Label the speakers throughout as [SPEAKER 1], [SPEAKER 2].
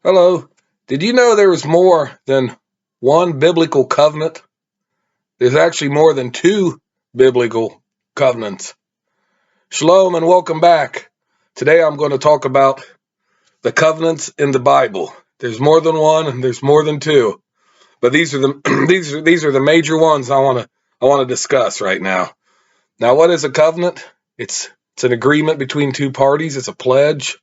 [SPEAKER 1] Hello. Did you know there was more than one biblical covenant? There's actually more than two biblical covenants. Shalom and welcome back. Today I'm going to talk about the covenants in the Bible. There's more than one and there's more than two, but these are the these are the major ones I want to discuss right now. Now, what is a covenant? It's an agreement between two parties. It's a pledge.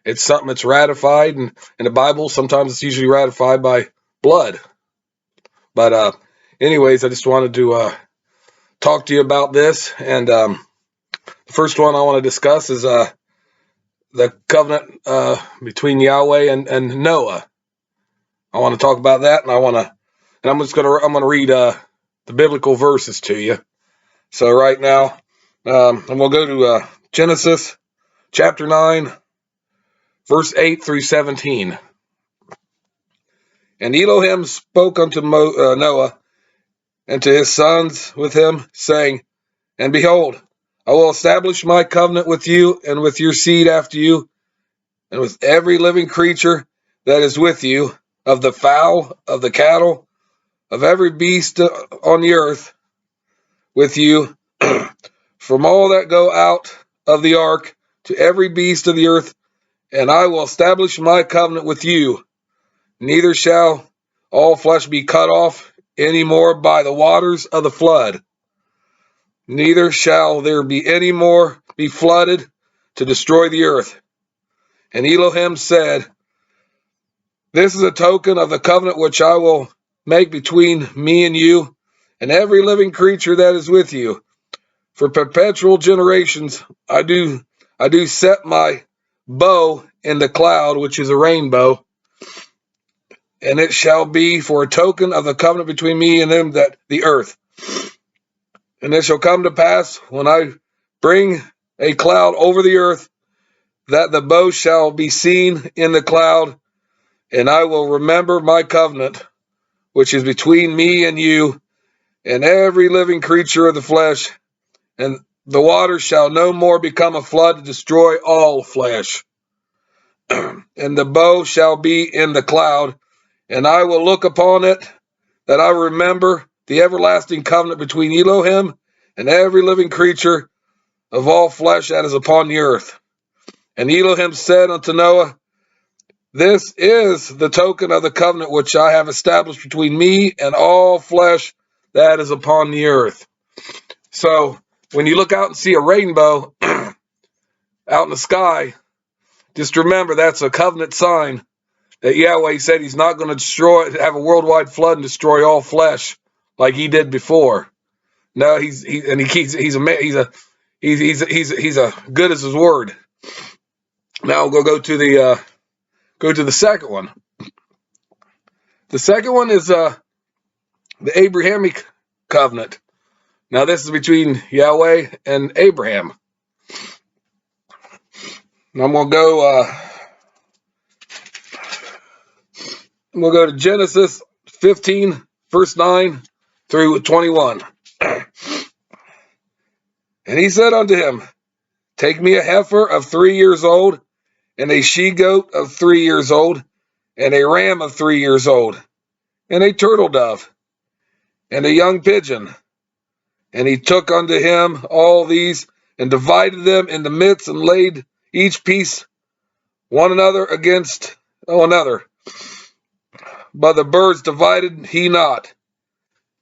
[SPEAKER 1] It's something that's ratified, and in the Bible, sometimes it's usually ratified by blood. But anyways, I just wanted to talk to you about this. And the first one I want to discuss is the covenant between Yahweh and Noah. I want to talk about that, and I'm gonna read the biblical verses to you. So right now, I'm gonna go to Genesis chapter 9, verse 8 through 17. And Elohim spoke unto Noah and to his sons with him, saying, And behold, I will establish my covenant with you and with your seed after you, and with every living creature that is with you, of the fowl, of the cattle, of every beast on the earth with you, from all that go out of the ark to every beast of the earth, and I will establish my covenant with you. Neither shall all flesh be cut off any more by the waters of the flood. Neither shall there be any more be flooded to destroy the earth. And Elohim said, This is a token of the covenant which I will make between me and you, and every living creature that is with you. For perpetual generations I do set my bow in the cloud, which is a rainbow, and it shall be for a token of the covenant between me and them that the earth. And it shall come to pass, when I bring a cloud over the earth, that the bow shall be seen in the cloud, and I will remember my covenant, which is between me and you, and every living creature of the flesh, and the waters shall no more become a flood to destroy all flesh. And the bow shall be in the cloud, and I will look upon it, that I remember the everlasting covenant between Elohim and every living creature of all flesh that is upon the earth. And Elohim said unto Noah, This is the token of the covenant which I have established between me and all flesh that is upon the earth. So when you look out and see a rainbow out in the sky, just remember that's a covenant sign that Yahweh said he's not going to have a worldwide flood and destroy all flesh like he did before. No, he's good as his word. Now we'll go to the second one. The second one is the Abrahamic Covenant. Now this is between Yahweh and Abraham. Now I'm gonna go to Genesis 15, verse 9 through 21. And he said unto him, Take me a heifer of 3 years old, and a she-goat of 3 years old, and a ram of 3 years old, and a turtle dove, and a young pigeon. And he took unto him all these, and divided them in the midst, and laid each piece one another against another. But the birds divided he not.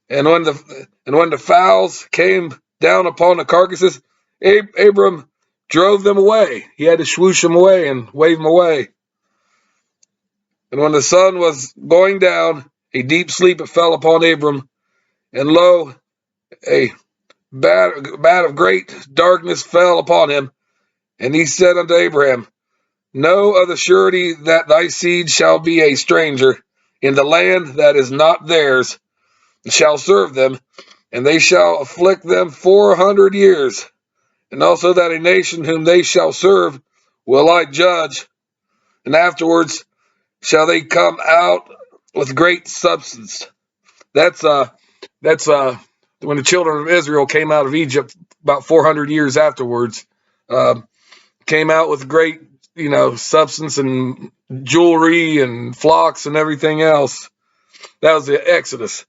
[SPEAKER 1] And when the fowls came down upon the carcasses, Abram drove them away. He had to swoosh them away and wave them away. And when the sun was going down, a deep sleep fell upon Abram, and lo, a bad of great darkness fell upon him. And he said unto Abraham, Know of the surety that thy seed shall be a stranger in the land that is not theirs, and shall serve them, and they shall afflict them 400 years. And also that a nation whom they shall serve will I judge, and afterwards shall they come out with great substance. That's when the children of Israel came out of Egypt about 400 years afterwards. Came out with great substance and jewelry and flocks and everything else. That was the Exodus.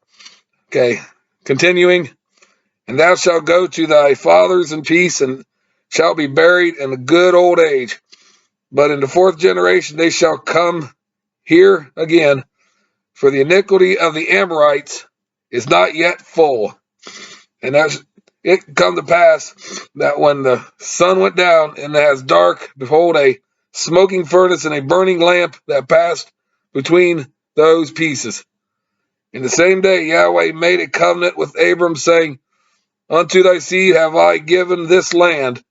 [SPEAKER 1] Okay, continuing. And thou shalt go to thy fathers in peace, and shalt be buried in a good old age. But in the fourth generation they shall come here again, for the iniquity of the Amorites is not yet full. And as it come to pass that when the sun went down and it was dark, behold, a smoking furnace and a burning lamp that passed between those pieces. In the same day Yahweh made a covenant with Abram, saying, Unto thy seed have I given this land,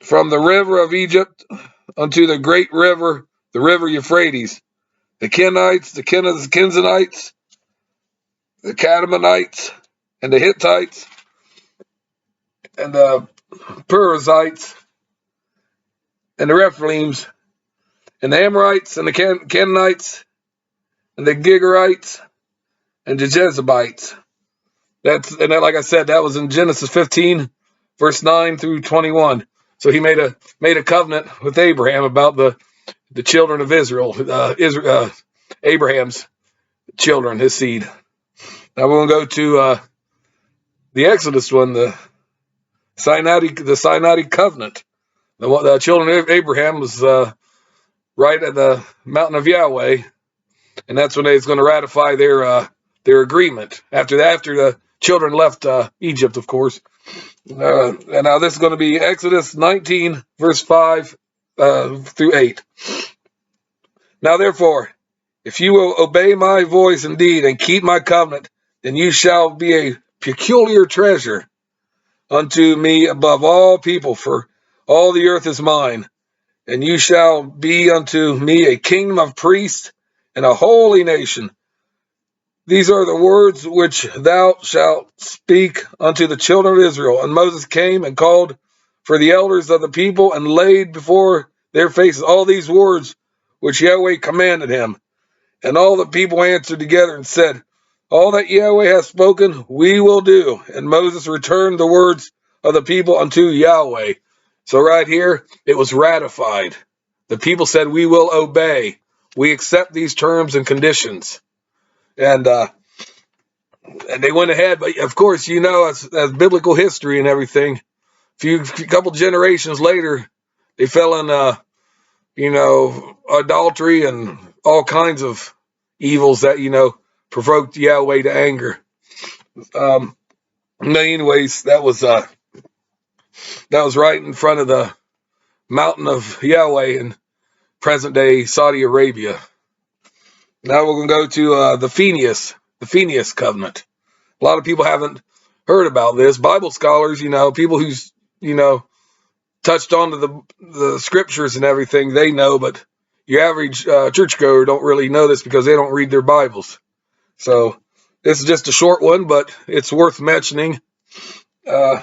[SPEAKER 1] from the river of Egypt unto the great river, the river Euphrates, the Kenites, the Kenzanites, the Cadmonites, and the Hittites, and the Perizzites, and the Rephaims, and the Amorites, and the Canaanites, and the Gigarites, and the Jezebites. Like I said, that was in Genesis 15, verse 9 through 21. So he made a covenant with Abraham about the children of Israel, Abraham's children, his seed. Now we're going to go to the Exodus one, the Sinaitic Covenant. The children of Abraham was right at the mountain of Yahweh, and that's when they was going to ratify their agreement. After the children left Egypt, of course. And now this is going to be Exodus 19, verse 5 through 8. Now therefore, if you will obey my voice indeed and keep my covenant, then you shall be a peculiar treasure unto me above all people, for all the earth is mine. And you shall be unto me a kingdom of priests and a holy nation. These are the words which thou shalt speak unto the children of Israel. And Moses came and called for the elders of the people and laid before their faces all these words which Yahweh commanded him. And all the people answered together and said, All that Yahweh hath spoken, we will do. And Moses returned the words of the people unto Yahweh. So right here, it was ratified. The people said, we will obey. We accept these terms and conditions. And they went ahead, but of course, as biblical history and everything, a couple generations later, they fell in, adultery and all kinds of evils that, provoked Yahweh to anger. Anyways, that was right in front of the mountain of Yahweh in present day Saudi Arabia. Now we're going to go to the Phineas Covenant. A lot of people haven't heard about this. Bible scholars, people who's, touched onto the scriptures and everything, they know, but your average churchgoer don't really know this because they don't read their Bibles. So this is just a short one, but it's worth mentioning. And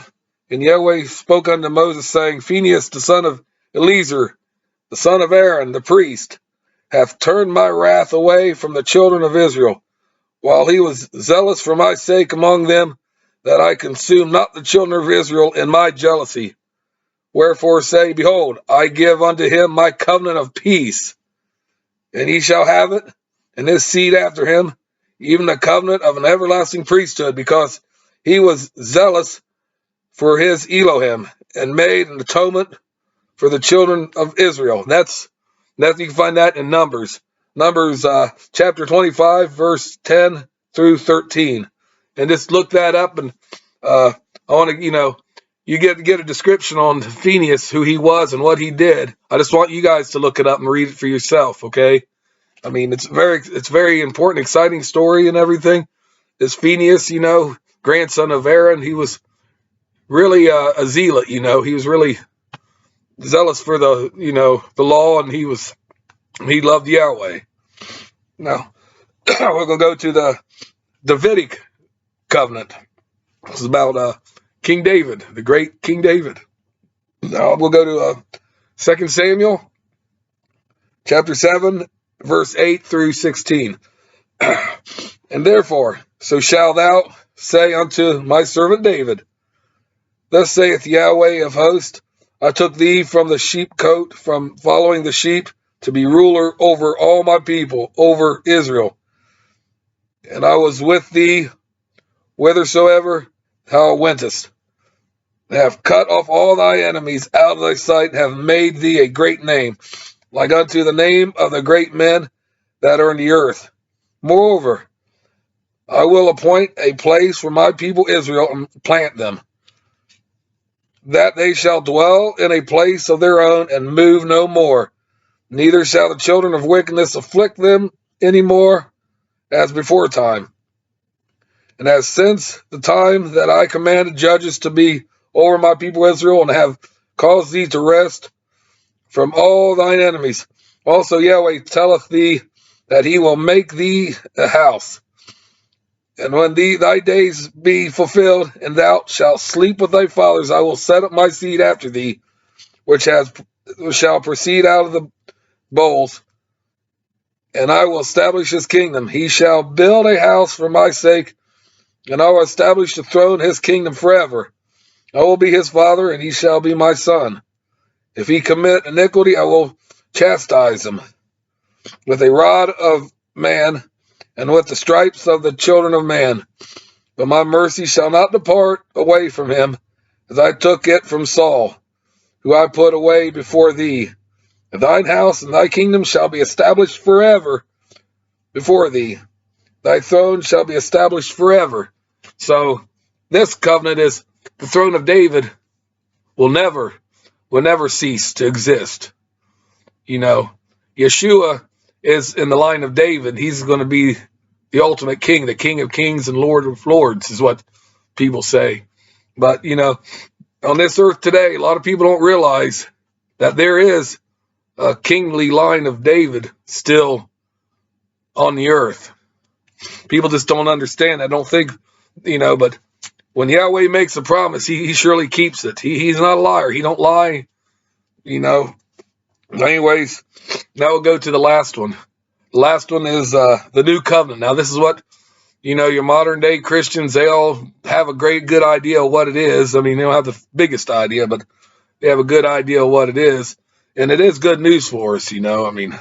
[SPEAKER 1] Yahweh spoke unto Moses, saying, Phineas, the son of Eleazar, the son of Aaron, the priest, hath turned my wrath away from the children of Israel, while he was zealous for my sake among them, that I consume not the children of Israel in my jealousy. Wherefore say, Behold, I give unto him my covenant of peace, and he shall have it, and his seed after him, even the covenant of an everlasting priesthood, because he was zealous for his Elohim, and made an atonement for the children of Israel. That's you can find that in Numbers chapter 25, verse 10 through 13, and just look that up. And I want to, you get a description on Phineas, who he was and what he did. I just want you guys to look it up and read it for yourself, okay? I mean, it's very important, exciting story and everything. This Phineas, grandson of Aaron, he was really a zealot. He was really zealous for the law, and he loved Yahweh. Now we're gonna go to the Davidic Covenant. This is about King David, the great King David. Now we'll go to 2 Samuel chapter 7, verse 8 through 16. And therefore, so shalt thou say unto my servant David, Thus saith Yahweh of hosts, I took thee from the sheepcote, from following the sheep, to be ruler over all my people, over Israel. And I was with thee whithersoever thou wentest, and have cut off all thy enemies out of thy sight, and have made thee a great name, like unto the name of the great men that are in the earth. Moreover, I will appoint a place for my people Israel, and plant them, that they shall dwell in a place of their own, and move no more. Neither shall the children of wickedness afflict them any more as before time. And as since the time that I commanded judges to be over my people Israel, and have caused thee to rest from all thine enemies. Also Yahweh telleth thee that he will make thee a house. And when thy days be fulfilled, and thou shalt sleep with thy fathers, I will set up my seed after thee, which shall proceed out of the bowls, and I will establish his kingdom. He shall build a house for my sake, and I will establish the throne of his kingdom forever. I will be his father, and he shall be my son. If he commit iniquity, I will chastise him with a rod of man, and with the stripes of the children of man. But my mercy shall not depart away from him, as I took it from Saul, who I put away before thee. And thine house and thy kingdom shall be established forever before thee. Thy throne shall be established forever. So this covenant is the throne of David will never cease to exist. You know, Yeshua is in the line of David. He's going to be the ultimate king, the King of kings and Lord of lords, is what people say. But, you know, on this earth today, a lot of people don't realize that there is a kingly line of David still on the earth. People just don't understand. I don't think, you know, but when Yahweh makes a promise, he surely keeps it. He's not a liar. He don't lie, you know. Anyways, now we'll go to the last one. The last one is the New Covenant. Now, this is what, you know, your modern day Christians, they all have a good idea of what it is. I mean, they don't have the biggest idea, but they have a good idea of what it is. And it is good news for us, you know. I mean,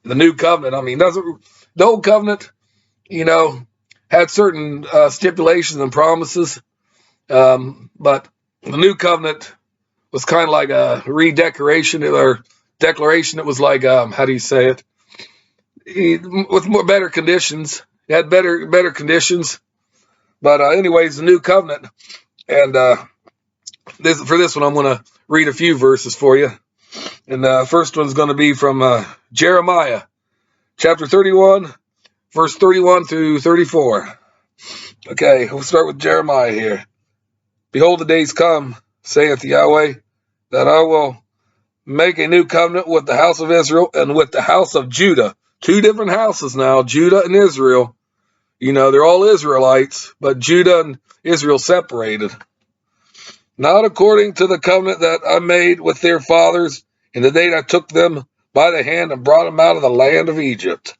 [SPEAKER 1] the New Covenant, I mean, the Old Covenant, you know, had certain stipulations and promises. But the New Covenant was kind of like a redecoration or declaration. It was like, how do you say it? With better conditions. It had better conditions. But anyways, the New Covenant. And for this one, I'm going to read a few verses for you. And the first one's going to be from Jeremiah, chapter 31, verse 31 through 34. Okay, we'll start with Jeremiah here. Behold, the days come, saith Yahweh, that I will make a new covenant with the house of Israel and with the house of Judah. Two different houses now, Judah and Israel. You know, they're all Israelites, but Judah and Israel separated. Not according to the covenant that I made with their fathers in the day I took them by the hand and brought them out of the land of Egypt.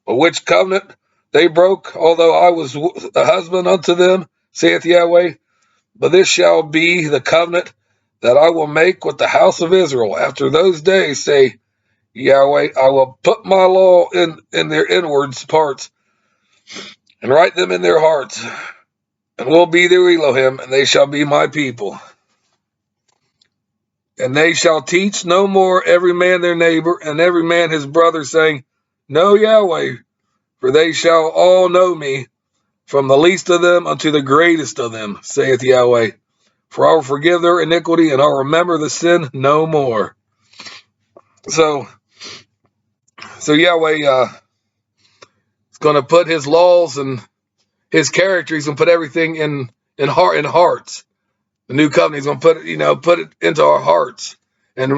[SPEAKER 1] But which covenant they broke, although I was a husband unto them, saith Yahweh. But this shall be the covenant that I will make with the house of Israel. After those days, say Yahweh, I will put my law in their inwards parts and write them in their hearts, and will be their Elohim, and they shall be my people. And they shall teach no more every man their neighbor, and every man his brother, saying, Know Yahweh, for they shall all know me, from the least of them unto the greatest of them, saith Yahweh. For I will forgive their iniquity, and I will remember the sin no more. So Yahweh is going to put his laws and his character. He's going to put everything in hearts. The new covenant, he's going to put it into our hearts, and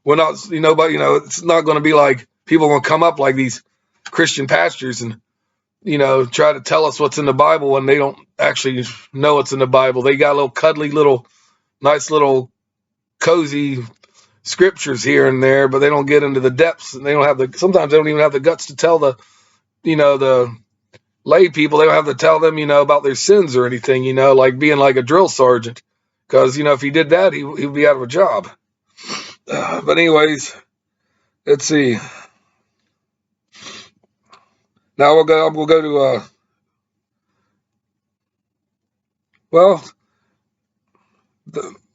[SPEAKER 1] we're not, but it's not going to be like people are going to come up like these Christian pastors and try to tell us what's in the Bible when they don't actually know what's in the Bible. They got a little cuddly, nice little cozy scriptures here and there, but they don't get into the depths, and sometimes they don't even have the guts to tell the lay people. They don't have to tell them, about their sins or anything, like being like a drill sergeant. Because, if he did that, he would be out of a job. But anyways, let's see. Now we'll go to well,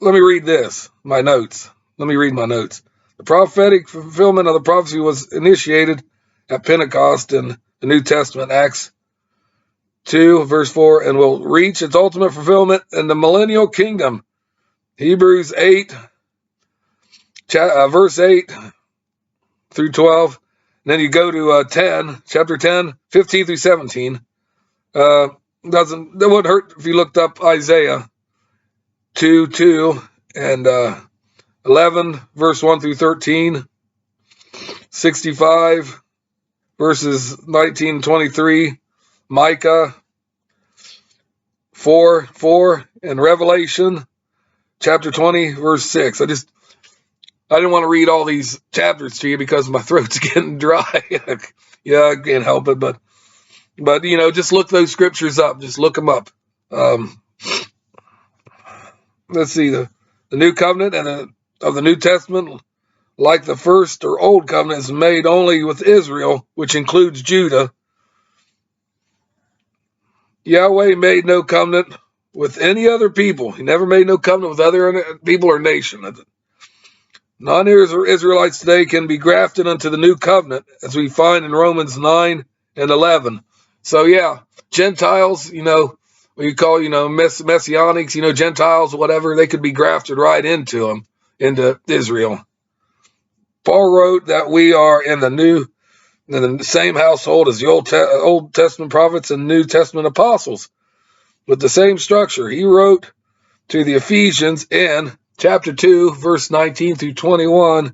[SPEAKER 1] let me read this. My notes. Let me read my notes. The prophetic fulfillment of the prophecy was initiated at Pentecost in the New Testament, Acts 2, verse 4, and will reach its ultimate fulfillment in the millennial kingdom. Hebrews 8, verse 8 through 12. And then you go to chapter 10, 15 through 17. That wouldn't hurt if you looked up Isaiah 2 and 11, verse 1 through 13, 65, verses 19 and 23, Micah 4, and Revelation chapter 20, verse 6. I didn't want to read all these chapters to you because my throat's getting dry. Yeah, I can't help it, but just look those scriptures up. Just look them up. Let's see, the New Covenant of the New Testament, like the first or Old Covenant, is made only with Israel, which includes Judah. Yahweh made no covenant with any other people. He never made no covenant with other people or nation. Non-Israelites today can be grafted into the New Covenant, as we find in Romans 9 and 11. So yeah, Gentiles, what you call, Messianics, Gentiles, whatever, they could be grafted right into Israel. Paul wrote that we are in the same household as the Old Testament prophets and New Testament apostles, with the same structure. He wrote to the Ephesians in chapter 2, verse 19 through 21.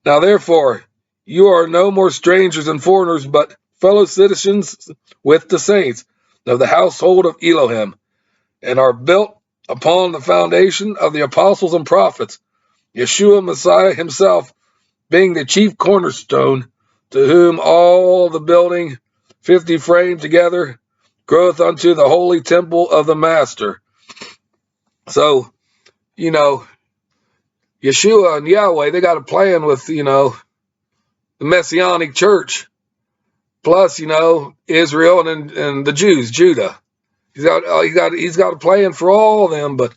[SPEAKER 1] Now therefore, you are no more strangers and foreigners, but fellow citizens with the saints of the household of Elohim, and are built upon the foundation of the apostles and prophets, Yeshua Messiah himself being the chief cornerstone, to whom all the building 50 framed together groweth unto the holy temple of the Master. So, Yeshua and Yahweh, they got a plan with, the Messianic church, plus, Israel and the Jews, Judah. He's got a plan for all of them, but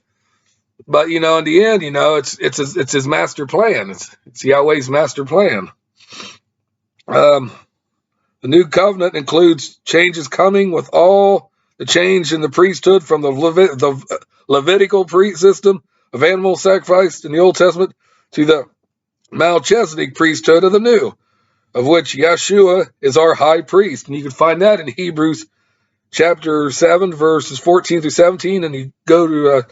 [SPEAKER 1] in the end, it's his master plan. It's Yahweh's master plan. The new covenant includes changes coming with all the change in the priesthood from the Levitical priest system of animal sacrifice in the Old Testament to the Melchizedek priesthood of the New, of which Yeshua is our high priest. And you can find that in Hebrews chapter 7, verses 14 through 17, and you go to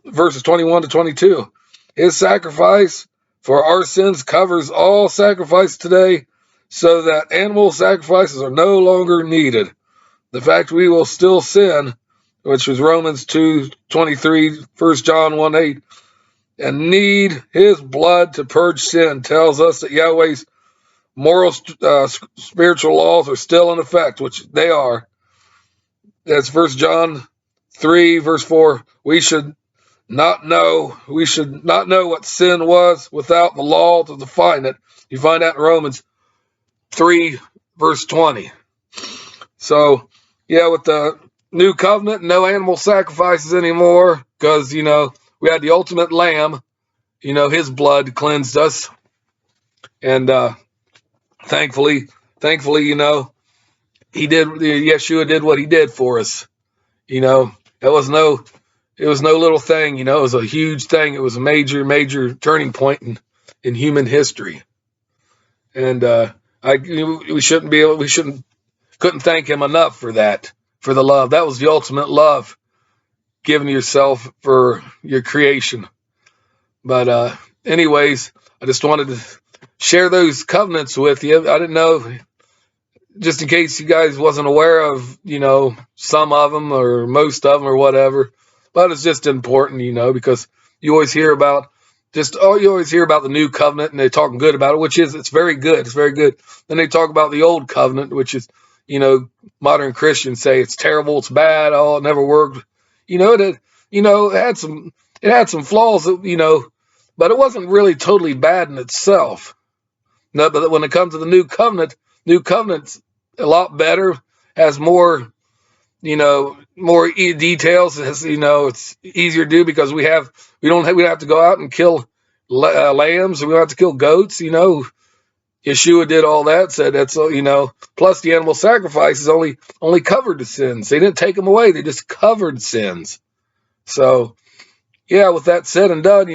[SPEAKER 1] verses 21 to 22. His sacrifice for our sins covers all sacrifice today, so that animal sacrifices are no longer needed. The fact we will still sin, which was Romans 2:23, 1 John 1:8, and need his blood to purge sin, tells us that Yahweh's moral spiritual laws are still in effect, which they are. That's 1 John 3, verse 4. We should not know what sin was without the law to define it. You find that in Romans 3, verse 20. So, yeah, with the new covenant, no animal sacrifices anymore, because, we had the ultimate lamb, his blood cleansed us. And thankfully, Yeshua did what he did for us. It was no little thing, it was a huge thing. It was a major turning point in human history. And couldn't thank him enough for that, for the love. That was the ultimate love, giving yourself for your creation. But anyways, I just wanted to share those covenants with you. I didn't know, just in case you guys wasn't aware of, some of them or most of them or whatever. But it's just important, because you always hear about the new covenant, and they're talking good about it, it's very good. It's very good. Then they talk about the old covenant, which is, modern Christians say it's terrible, it's bad, it never worked. It had some flaws that, but it wasn't really totally bad in itself. No, but when it comes to the New Covenant's a lot better, has more, more details. It's easier to do because we don't have to go out and kill lambs, we don't have to kill goats. Yeshua did all that. Said that's plus the animal sacrifices only covered the sins. They didn't take them away. They just covered sins. So yeah, with that said and done,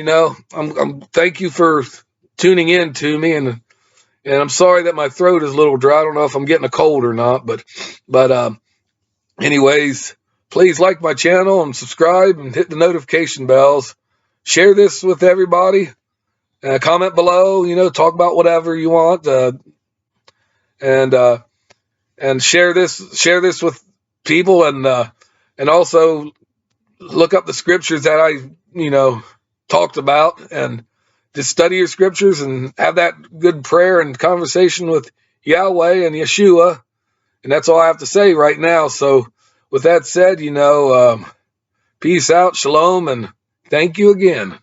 [SPEAKER 1] I'm thank you for tuning in to me, and I'm sorry that my throat is a little dry. I don't know if I'm getting a cold or not, but anyways, please like my channel and subscribe and hit the notification bells. Share this with everybody. Comment below. Talk about whatever you want, and share this with people, and also look up the scriptures that I talked about, and just study your scriptures and have that good prayer and conversation with Yahweh and Yeshua. And that's all I have to say right now. So with that said, peace out, shalom, and thank you again.